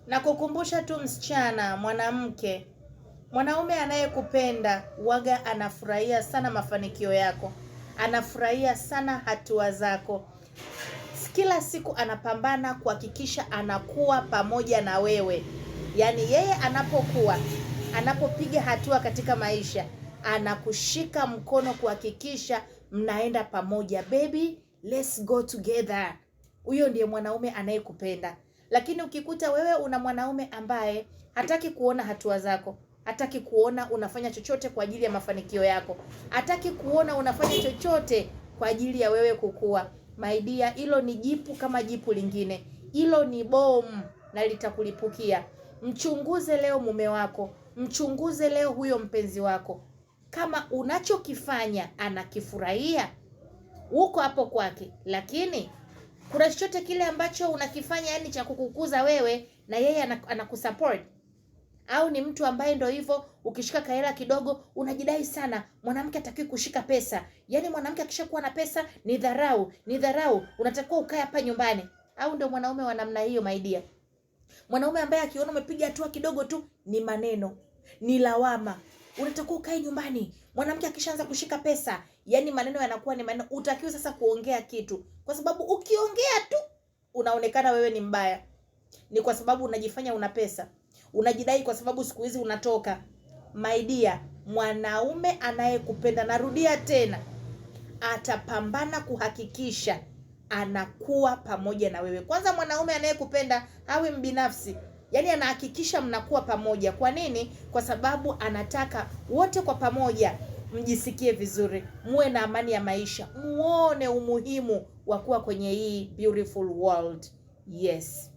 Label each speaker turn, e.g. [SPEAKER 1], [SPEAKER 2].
[SPEAKER 1] Na kukumbusha tu msichana, mwanamke, mwanaume anayekupenda waga anafurahia sana mafanikio yako. Anafurahia sana hatua zako. Kila siku anapambana kuhakikisha anakuwa pamoja na wewe. Yaani yeye anapopiga hatua katika maisha, anakushika mkono kuhakikisha mnaenda pamoja. Baby, let's go together. Huyo ndiye mwanaume anayekupenda. Lakini ukikuta wewe una mwanaume ambaye hataki kuona hatua zako, hataki kuona unafanya chochote kwa ajili ya mafanikio yako, hataki kuona unafanya chochote kwa ajili ya wewe kukua, my dear, hilo ni jipu kama jipu lingine. Hilo ni bomu na litakulipukia. Mchunguze leo mume wako, mchunguze leo huyo mpenzi wako. Kama unachokifanya anakifurahia, uko hapo kwake, lakini kuna chochote kile ambacho unakifanya yani cha kukukuza wewe na yeye anakusupport, au ni mtu ambaye ndio hivyo, ukishika kahela kidogo unajidai sana, mwanamke hatakiwi kushika pesa. Yaani mwanamke akishakuwa na pesa ni dharau, unatakiwa ukae hapa nyumbani. Au ndio mwanaume wa namna hiyo, my dear? Mwanaume ambaye akiona umepiga hatua kidogo tu ni maneno, ni lawama, unatakiwa ukae nyumbani. Mwanamke akishaanza kushika pesa, yani maneno yanakuwa ni maneno, utakiwa sasa kuongea kitu, kwa sababu ukiongea tu unaonekana wewe ni mbaya. Ni kwa sababu unajifanya una pesa, unajidai kwa sababu siku hizi unatoka. My dear, mwanaume anayekupenda, narudia tena, atapambana kuhakikisha anakuwa pamoja na wewe. Kwanza mwanaume anayekupenda hawi mbinafsi, yaani anahakikisha mnakuwa pamoja. Kwa nini? Kwa sababu anataka wote kwa pamoja mjisikie vizuri, muwe na amani ya maisha, muone umuhimu wa kuwa kwenye hii beautiful world. Yes.